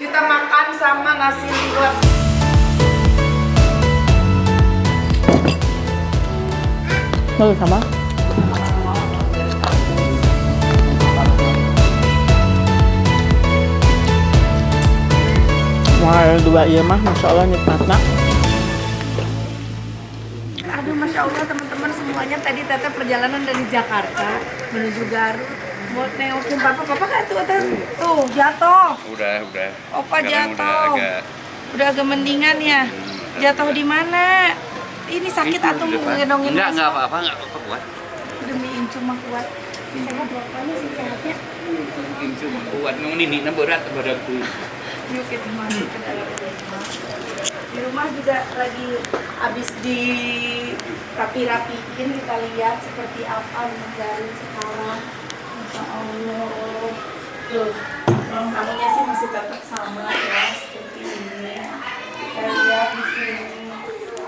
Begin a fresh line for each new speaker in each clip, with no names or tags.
Kita makan sama nasi liwet.
Sama. Wah, dua iya mah, masya Allah nikmatnya.
Aduh, masya Allah teman-teman semuanya. Tadi Teteh perjalanan dari Jakarta menuju Garut. Mau nengokin papa kan tuh jatuh.
Udah.
Opa
Sekarang
jatuh. Udah agak mendingan ya. Jatuh di mana? Ini sakit atau ngegendongin?
Enggak apa-apa kuat.
Demi Incu mah kuat. Misalnya bapaknya sih sehatnya.
Incu mah kuat, nung ini berat tuh.
Yuk kita masuk ke dalam rumah. Di rumah juga lagi habis di rapi-rapiin, kita lihat seperti apa Garut sekarang. Masya Allah. Tuh, ruang tamunya sih masih tetap sama ya seperti ini. Kita lihat di sini.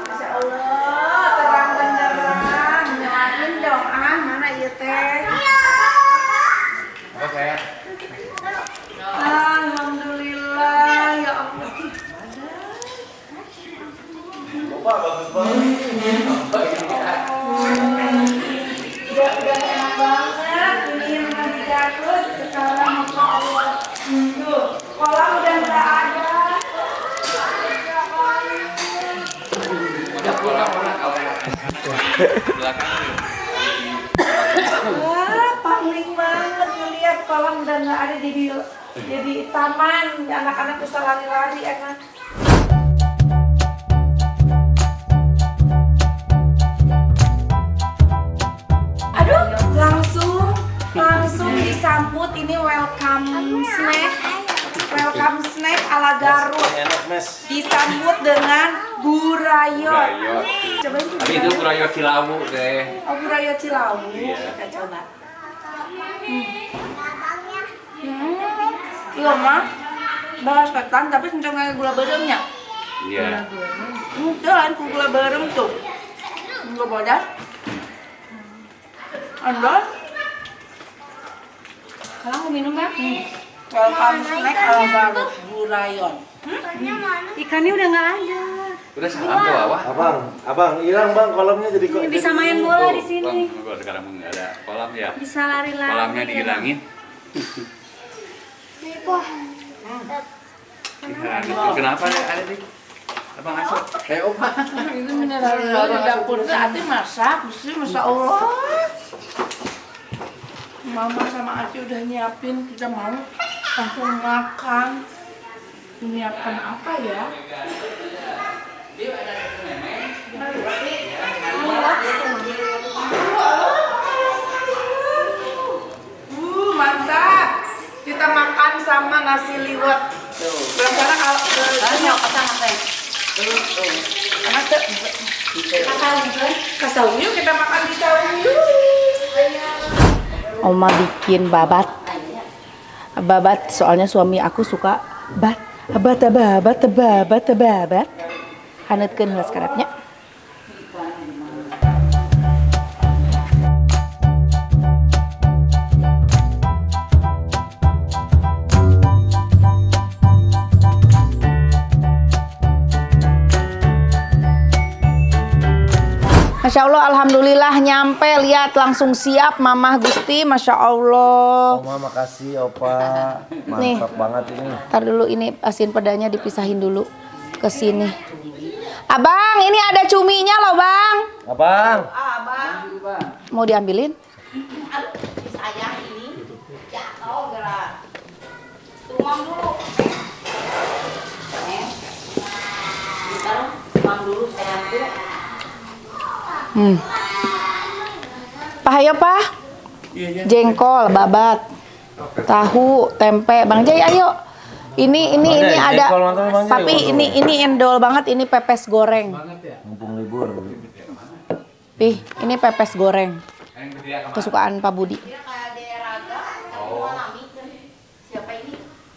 Masya Allah, terang benderang. Nyalain dong, mana ya teh?
Apa saya?
Alhamdulillah, ya Allah.
Bapak bagus banget.
Udah enak banget. Ini yang di Garut sekarang, masya Allah. Tuh, kolam udah nggak ada.
Udah pola belakang.
Wah, paling banget ngeliat kolam udah nggak ada, jadi taman. Anak-anak bisa lari-lari enak. Aduh, langsung disambut ini welcome snack ala Garut.
Enak mes.
Disambut dengan burayot. Cobain tuh.
Tapi itu burayot Cilawu deh.
Oh, burayot Cilawu.
Iya.
Kita coba. Iya mah, bahas ketan tapi sentuh gula beremnya.
Iya.
Jalan ku gula berem tuh. Gula bodas. Anda? Kalau mau minum kan? Welcome snack ala Garut burayon.
Ikannya udah nggak ada.
Udah salam tuh awak.
Abang, hilang bang kolamnya jadi kok.
Bisa main bola di sini.
Bang, sekarang nggak ada kolam ya.
Bisa lari-lari.
Kolamnya dihilangin. Kenapa ada di Abang Asok? Kayak opa.
Itu mineral di dapur Ati masak, mesti masya Allah. Mama sama Ati udah nyiapin, kita mau langsung makan. Menyiapkan apa ya? Mantap. Kita makan sama nasi liwet. Karena kalau kasau yuk kita makan di saung yuk.
Oma bikin babat. Babat soalnya suami aku suka babat. Haneutkeun heula sekarapnya. Masya Allah, alhamdulillah nyampe, lihat langsung siap Mamah Gusti, Masya Allah.
Oma makasih opa. Mantap banget ini.
Ntar dulu ini asin pedanya dipisahin dulu ke sini. Abang, ini ada cuminya loh bang.
Abang.
Mau diambilin?
Sayang ini jatuh gerak. Tuang dulu. Tuang dulu sayang dulu.
Pahayo Pak. Jengkol, babat, tahu, tempe. Bang Jai ayo. Ini ada. Tapi ini endol banget, ini pepes goreng.
Mumpung libur.
Pih, ini pepes goreng. Kesukaan Pak Budi.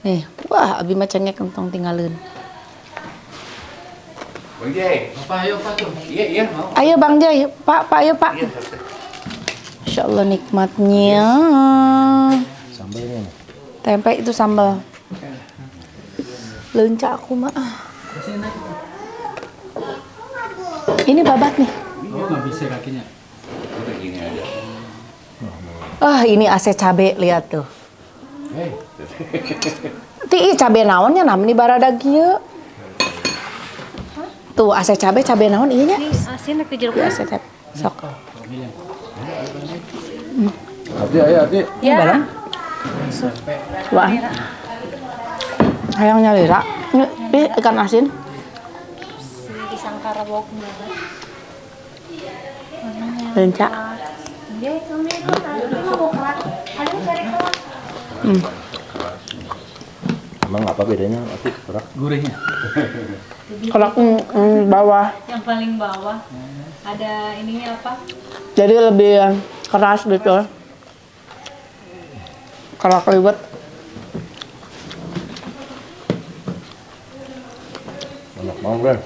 Nih, wah abi mah cengek kentong tinggalin.
Bang Jai, apa ayo Pak tuh? Iya mau.
Ayo Bang Jai, Pak ayo Pak. Masya Allah nikmatnya.
Sambalnya.
Tempe itu sambal. Leunca aku mah. Ini babat nih.
Oh, nggak bisa kakinya. Udah gini aja.
Ini ase cabe, lihat tuh.
Hei.
Ti cabe naonnya namanya baradag kieu. Tuh ase cabe naon ieu nya?
Asin ke jeruk.
Ase cabe. Sok.
Hati, ayo, hati.
Ini barang. Wah. Hayang nyalira. Ini ikan asin.
Di sangkara bawang banget.
Leunca.
Dia itu nih, ada cari kelas.
Emang apa bedanya? Hati, berak.
Gurihnya.
Kalau bawah.
Yang paling bawah ada ininya apa?
Jadi lebih keras gitu. Kalau kelibet.
Enak banget, Bang.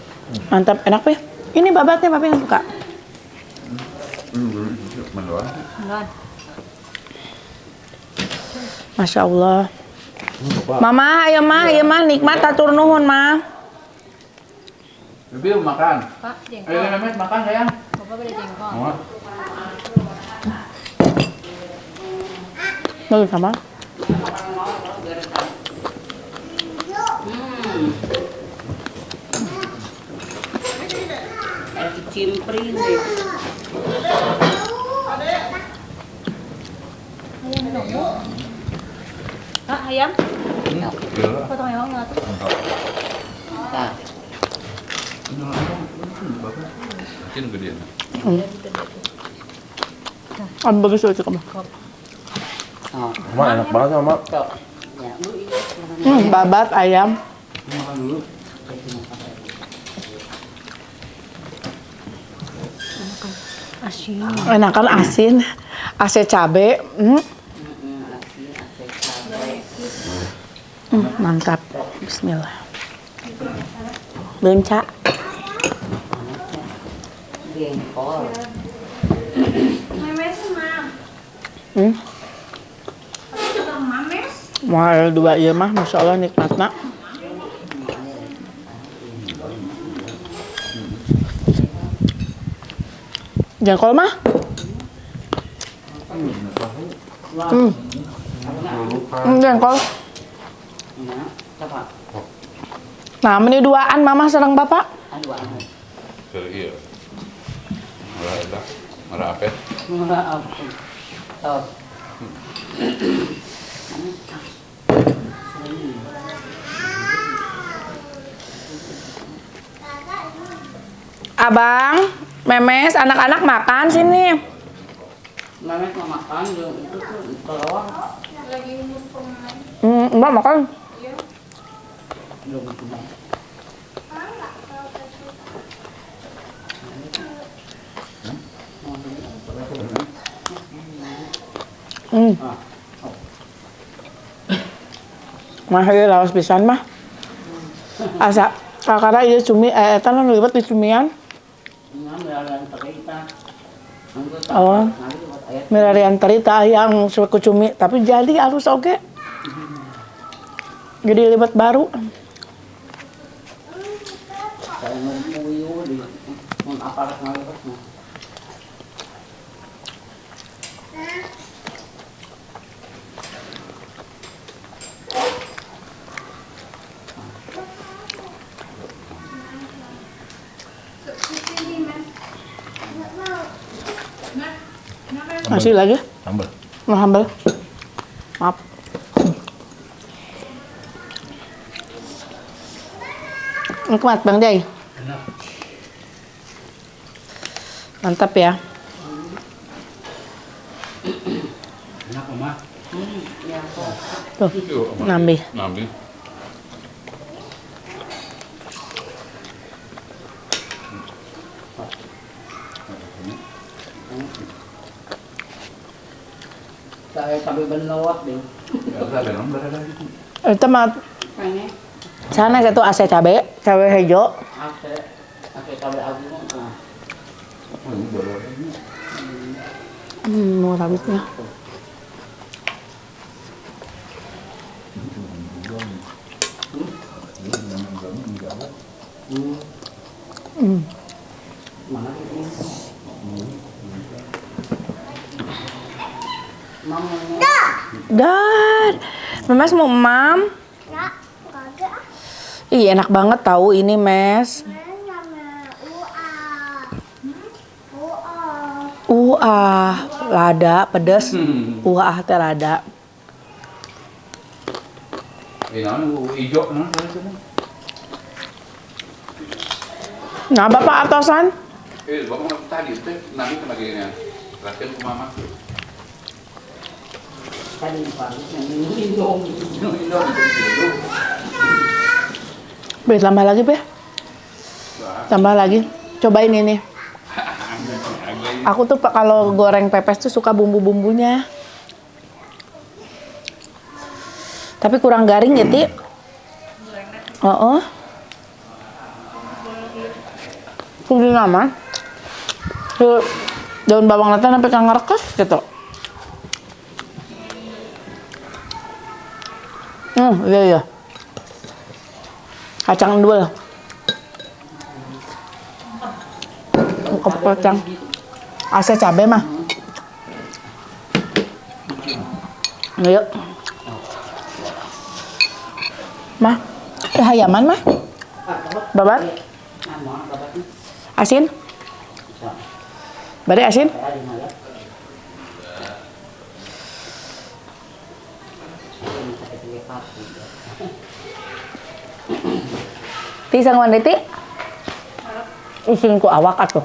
Mantap, enak ya. Ini babatnya Papi nggak suka.
Mendoan.
Masya Allah. Mama, ayo mah, nikmat atur nuhun mah.
Bibi makan.
Pak, jengkol.
Ayo Mehmet makan sayang.
Bapak beli jengkol.
Mau?
Lalu sama.
Cimpring deh.
Ayam nunggu. Pak, ayam? Potong ayam nggak tuh?
Nah,
Mungkin gede.
Bagus itu kamu.
oh,
Mama enak banget, Mama.
tok. Ya, Bu, ini.
Babat ayam.
Makan dulu.
Asin.
Enakan asin, ase cabe. Mantap. Bismillah. Leunca.
Jengkol.
Memes mah. Mames.
Mau dua ieu mah Masya Allah nikmatna. Jengkol mah? Jengkol.
Nah, apa?
Nah, ini duaan mama sareng bapak.
Aduh, aduh.
Iya. Marah apa?
Murah apa? Tok.
Abang, Memes, anak-anak makan sini.
Mama mau makan belum itu tuh telur.
Mbak makan.
Belum itu.
Mah ieu laos pisan mah. Asa kakara ieu cumi eta nu liwet di cumian. Oh. Milarian terita yang suku cumi tapi jadi halus oge. Jadi liwet baru.
Saya nunggu di aparat ngaliwat.
Masih lagi?
Sambal.
Mau sambal? Maaf. Nikmat Bang Jai. Mantap ya.
Enak Mama.
Tuh, nambih.
Nambi.
Saya sampai benawat deh.
Enggak ada nomor lagi.
Itu mah
Kayaknya
sana satu ase cabe hejo.
Oke, cabai abu mah.
Oh, ini baru ini.
Mau rawitnya.
Mana ini? Mamanya.
Dan Memes mau mam.
Ya, kagak.
Ih, enak banget tahu ini, Mes. Lada pedas. Teh lada.
Hijau
Nah, Bapak atasan?
Bapak tadi itu nanti kena latihan ke mama.
Tadi pagi yang Indomie.
Be, tambah lagi, Be. Tambah lagi. Cobain ini. Aku tuh kalau goreng pepes tuh suka bumbu-bumbunya. Tapi kurang garing ya, Ti. Kudu nama. Daun bawang latan sampai ngerekes gitu. Iya. Kacang endul. Kacang. Asa cabe mah. Ayo. Mah, hayaman mah. Babat. Asin. Bade asin. Ti sangguan deh, Ti. Isin ku awak atuh.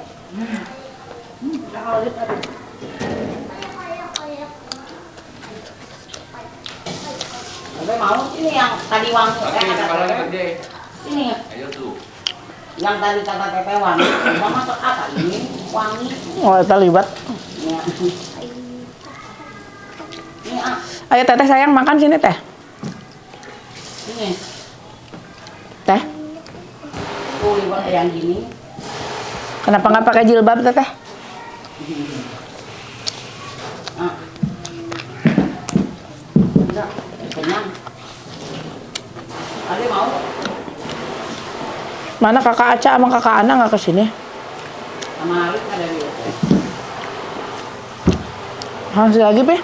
Tapi mau ini yang tadi wangi. Ini
Ayo tuh.
yang tadi kata Pepe wangi. Mama masak apa ini? Wangi.
Oh, eta libat.
Ya. Ini
Ayo Teteh sayang makan sini, Teh.
ini.
Teh.
Tuh liwat yang gini.
Kenapa nggak pakai jilbab, Teteh?
Enggak, kenyang. Ada mau?
Mana kakak Aca sama kakak Ana nggak kesini?
Sama Arif ada di
Masih lagi, Pe?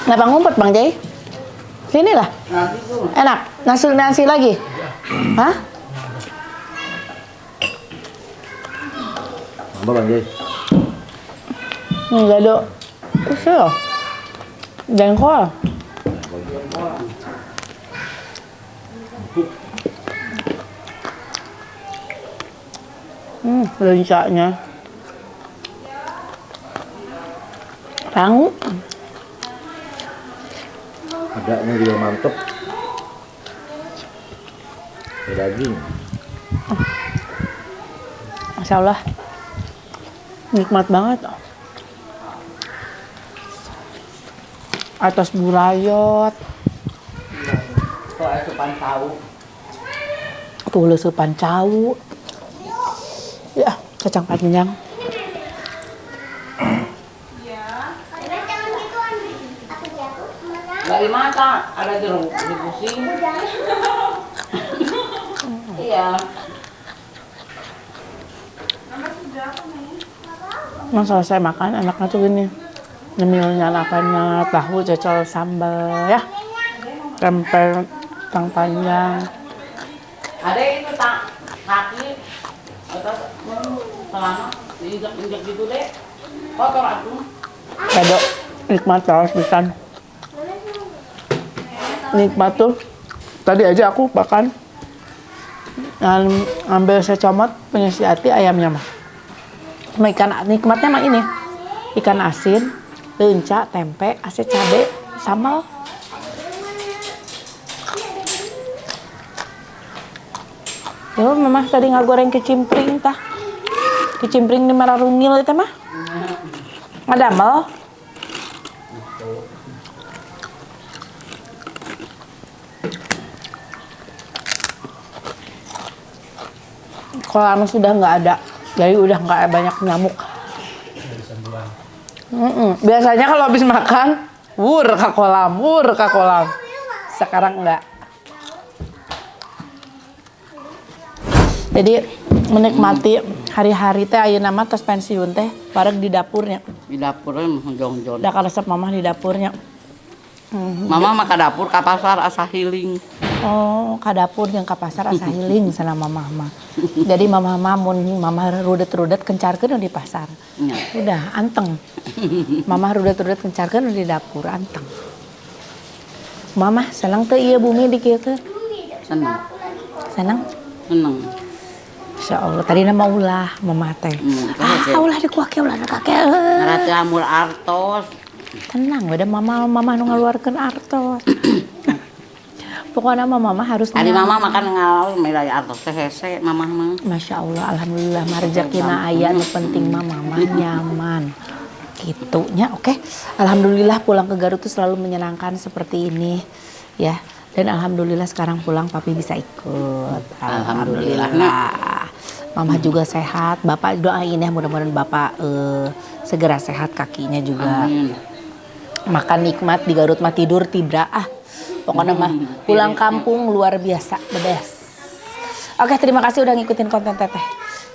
Kenapa ngumpet, Bang Jai? Sini lah.
nanti tuh.
Enak. Nasi lagi? Hah?
Apa Bang Jai?
Enggak ada. Usul. Jengkol. Lencaknya. Rangu.
Adanya juga mantep. Ada daging.
Masya Allah. Nikmat banget. Atas burayot.
Kok asupan tahu.
Tuh lesupan cau. Ya, kacang panjang.
Dari mata ada jeruk di pusing. Iya.
Nah, selesai makan, anaknya tuh gini. Nyemilnya anakannya tahu cocol sambal ya. Tempe kacang panjang.
Ada itu tak kaki atau celana diinjak-injak gitu deh. Kotor atuh.
Kado nikmat terus pisan. Nikmat tuh. Tadi aja aku makan. Ambil secomot punya si Ati ayamnya mah. Cuma ikan nikmatnya mah ini. Ikan asin, lenca, tempe, ase cabe, sambal. Yo, memang tadi ngagoreng kecimpring tah. Kecimpring di Mararungil itu mah. Ngadamel. Kalau anu sudah nggak ada, jadi udah nggak banyak nyamuk. Biasanya kalau habis makan, wur ke kolam. Sekarang enggak. Jadi menikmati hari-hari teh ayeuna mah tos pensiun teh bareng di dapurnya.
Di dapurnya jong-jong.
Da resep mamah di dapurnya.
Mama mah ka dapur ka pasar asa healing.
Oh, ka dapur jeung ka pasar asa healing sana mamah mah. Jadi mamah mah mun mamah rudet-rudet kencarkeun di pasar.
Nya.
Udah anteng. Mamah rudet-rudet kencarkeun di dapur anteng. Mamah senang teu ieu bumi di kieu teh?
Seneng.
Senang?
Seneng.
Insya Allah, tadi nama ulah mamah teh. Ulah dikuake ulah kakek.
Ngarati amur artos.
Tenang, udah mama nu ngaluarkeun artos. Pokoknya mama harus
Tadi mama makan ngalor milai artos teh hese mamah mah.
Masya Allah, alhamdulillah mah rezekina aya nu penting mama nyaman. Gitunya, oke. Alhamdulillah pulang ke Garut tuh selalu menyenangkan seperti ini, ya. Dan alhamdulillah sekarang pulang papi bisa ikut. Alhamdulillah. Mama juga sehat. Bapak doain ya mudah-mudahan bapak segera sehat kakinya juga.
Amin.
Makan nikmat di Garut mah tidur tibra pokoknya mah pulang kampung luar biasa the best. Oke, terima kasih udah ngikutin konten teteh.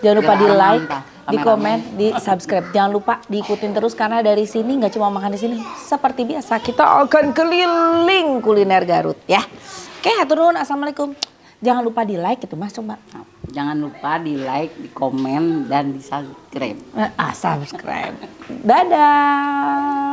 Jangan lupa di like, di komen, di subscribe. Jangan lupa diikutin terus karena dari sini nggak cuma makan di sini. Seperti biasa kita akan keliling kuliner Garut ya. Oke, hatur nuhun, assalamualaikum. Jangan lupa di like itu mas coba.
Jangan lupa di like, di komen dan di subscribe.
Subscribe. Dadah.